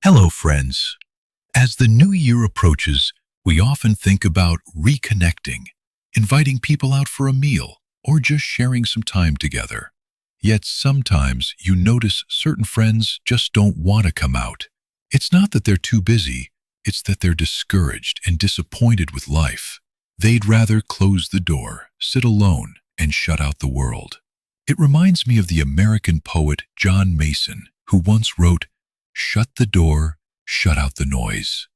Hello, friends. As the new year approaches, we often think about reconnecting, inviting people out for a meal, or just sharing some time together. Yet sometimes you notice certain friends just don't want to come out. It's not that they're too busy, it's that they're discouraged and disappointed with life. They'd rather close the door, sit alone, and shut out the world. It reminds me of the American poet John Mason, who once wrote, "Shut the door, shut out the noise."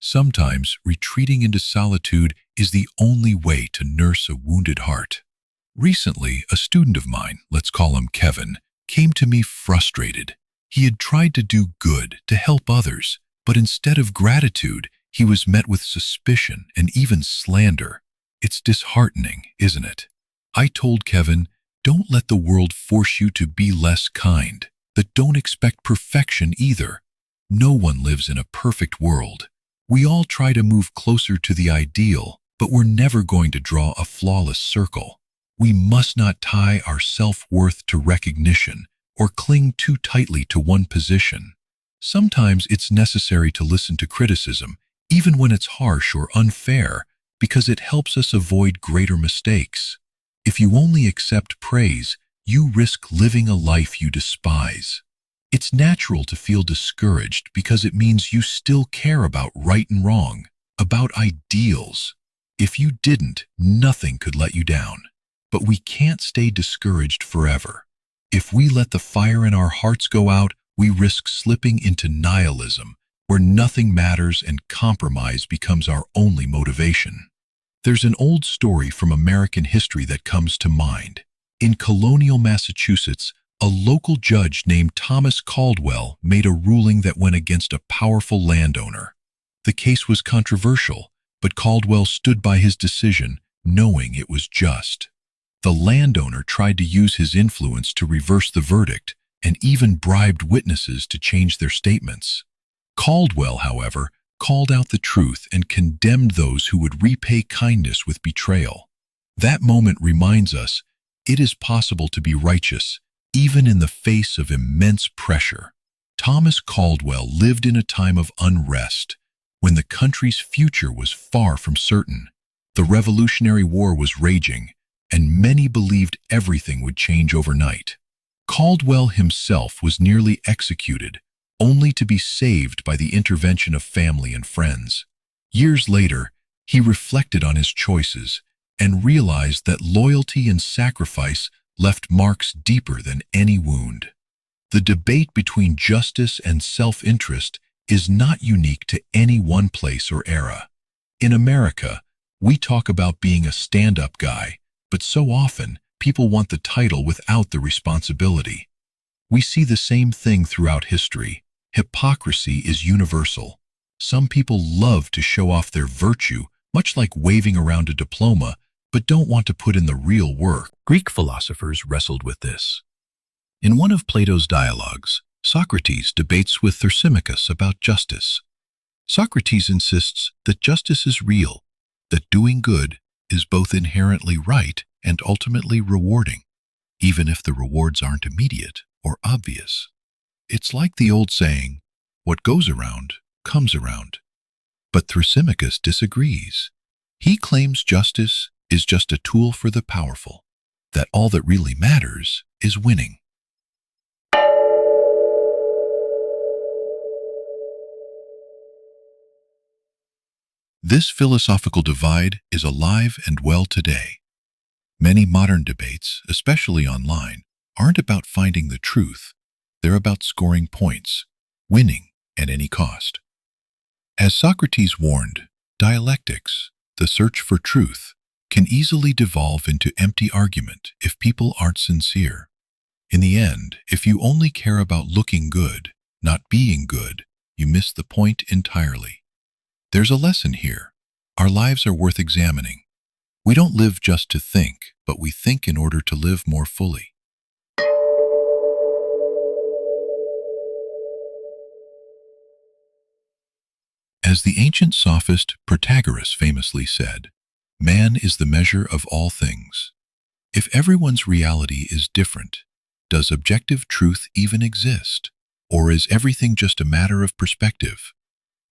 Sometimes retreating into solitude is the only way to nurse a wounded heart. Recently, a student of mine, let's call him Kevin, came to me frustrated. He had tried to do good, to help others, but instead of gratitude, he was met with suspicion and even slander. It's disheartening, isn't it? I told Kevin, don't let the world force you to be less kind, but don't expect perfection either. No one lives in a perfect world. We all try to move closer to the ideal, but we're never going to draw a flawless circle. We must not tie our self-worth to recognition or cling too tightly to one position. Sometimes it's necessary to listen to criticism, even when it's harsh or unfair, because it helps us avoid greater mistakes. If you only accept praise, you risk living a life you despise. It's natural to feel discouraged because it means you still care about right and wrong, about ideals. If you didn't, nothing could let you down. But we can't stay discouraged forever. If we let the fire in our hearts go out, we risk slipping into nihilism, where nothing matters and compromise becomes our only motivation. There's an old story from American history that comes to mind. In colonial Massachusetts, a local judge named Thomas Caldwell made a ruling that went against a powerful landowner. The case was controversial, but Caldwell stood by his decision, knowing it was just. The landowner tried to use his influence to reverse the verdict and even bribed witnesses to change their statements. Caldwell, however, called out the truth and condemned those who would repay kindness with betrayal. That moment reminds us it is possible to be righteous, even in the face of immense pressure. Thomas Caldwell lived in a time of unrest, when the country's future was far from certain. The Revolutionary War was raging, and many believed everything would change overnight. Caldwell himself was nearly executed, only to be saved by the intervention of family and friends. Years later, he reflected on his choices and realized that loyalty and sacrifice left marks deeper than any wound. The debate between justice and self-interest is not unique to any one place or era. In America, we talk about being a stand-up guy, but so often, people want the title without the responsibility. We see the same thing throughout history. Hypocrisy is universal. Some people love to show off their virtue, much like waving around a diploma, but don't want to put in the real work. Greek philosophers wrestled with this. In one of Plato's dialogues, Socrates debates with Thrasymachus about justice. Socrates insists that justice is real, that doing good is both inherently right and ultimately rewarding, even if the rewards aren't immediate or obvious. It's like the old saying, what goes around comes around. But Thrasymachus disagrees. He claims justice is just a tool for the powerful, that all that really matters is winning. This philosophical divide is alive and well today. Many modern debates, especially online, aren't about finding the truth. They're about scoring points, winning at any cost. As Socrates warned, dialectics, the search for truth, can easily devolve into empty argument if people aren't sincere. In the end, if you only care about looking good, not being good, you miss the point entirely. There's a lesson here. Our lives are worth examining. We don't live just to think, but we think in order to live more fully. As the ancient sophist Protagoras famously said, man is the measure of all things. If everyone's reality is different, does objective truth even exist? Or is everything just a matter of perspective?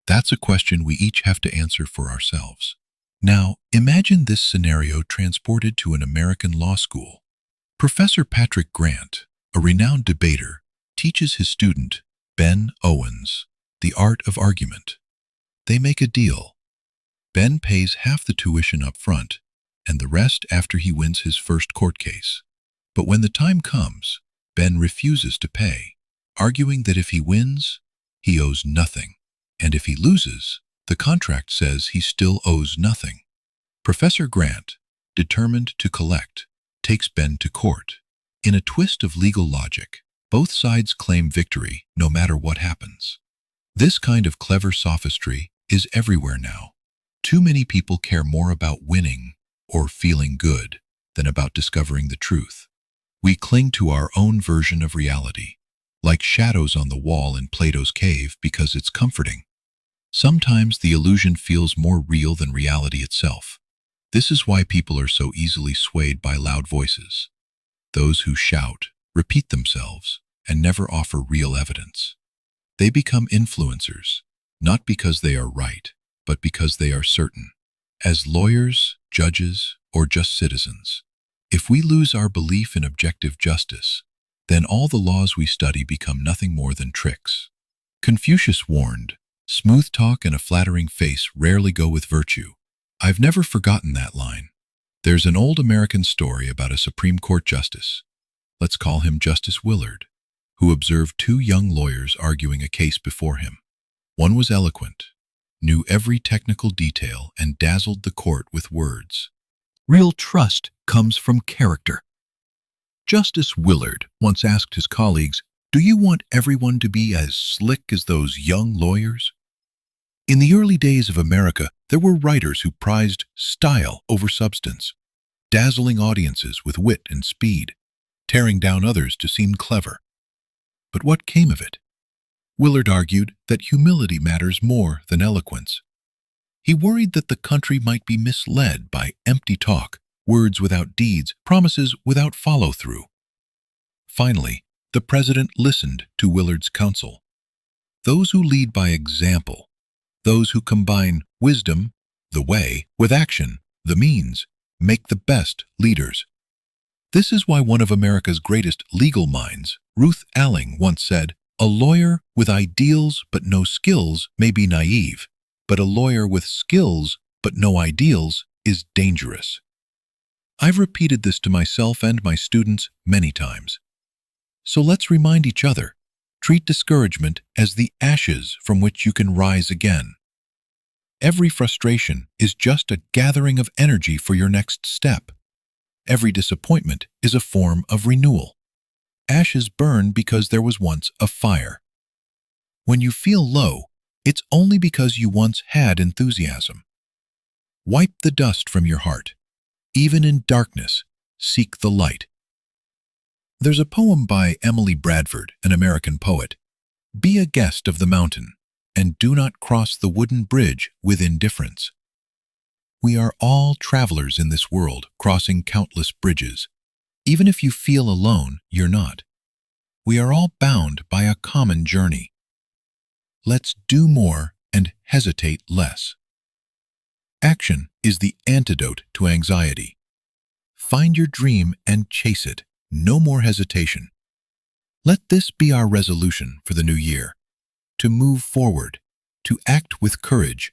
That's a question we each have to answer for ourselves. Now, imagine this scenario transported to an American law school. Professor Patrick Grant, a renowned debater, teaches his student, Ben Owens, the art of argument. They make a deal. Ben pays half the tuition up front, and the rest after he wins his first court case. But when the time comes, Ben refuses to pay, arguing that if he wins, he owes nothing, and if he loses, the contract says he still owes nothing. Professor Grant, determined to collect, takes Ben to court. In a twist of legal logic, both sides claim victory no matter what happens. This kind of clever sophistry is everywhere now. Too many people care more about winning or feeling good than about discovering the truth. We cling to our own version of reality, like shadows on the wall in Plato's cave, because it's comforting. Sometimes the illusion feels more real than reality itself. This is why people are so easily swayed by loud voices. Those who shout, repeat themselves, and never offer real evidence. They become influencers, not because they are right, but because they are certain. As lawyers, judges, or just citizens, if we lose our belief in objective justice, then all the laws we study become nothing more than tricks. Confucius warned, "Smooth talk and a flattering face rarely go with virtue." I've never forgotten that line. There's an old American story about a Supreme Court justice, let's call him Justice Willard, who observed two young lawyers arguing a case before him. One was eloquent, knew every technical detail, and dazzled the court with words. Real trust comes from character. Justice Willard once asked his colleagues, "Do you want everyone to be as slick as those young lawyers?" In the early days of America, there were writers who prized style over substance, dazzling audiences with wit and speed, tearing down others to seem clever. But what came of it? Willard argued that humility matters more than eloquence. He worried that the country might be misled by empty talk, words without deeds, promises without follow-through. Finally, the president listened to Willard's counsel. Those who lead by example, those who combine wisdom, the way, with action, the means, make the best leaders. This is why one of America's greatest legal minds, Ruth Alling, once said, "A lawyer with ideals but no skills may be naive, but a lawyer with skills but no ideals is dangerous." I've repeated this to myself and my students many times. So let's remind each other, treat discouragement as the ashes from which you can rise again. Every frustration is just a gathering of energy for your next step. Every disappointment is a form of renewal. Ashes burn because there was once a fire. When you feel low, it's only because you once had enthusiasm. Wipe the dust from your heart. Even in darkness, seek the light. There's a poem by Emily Bradford, an American poet. Be a guest of the mountain, and do not cross the wooden bridge with indifference. We are all travelers in this world, crossing countless bridges. Even if you feel alone, you're not. We are all bound by a common journey. Let's do more and hesitate less. Action is the antidote to anxiety. Find your dream and chase it. No more hesitation. Let this be our resolution for the new year: to move forward, to act with courage,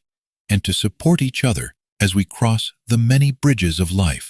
and to support each other as we cross the many bridges of life.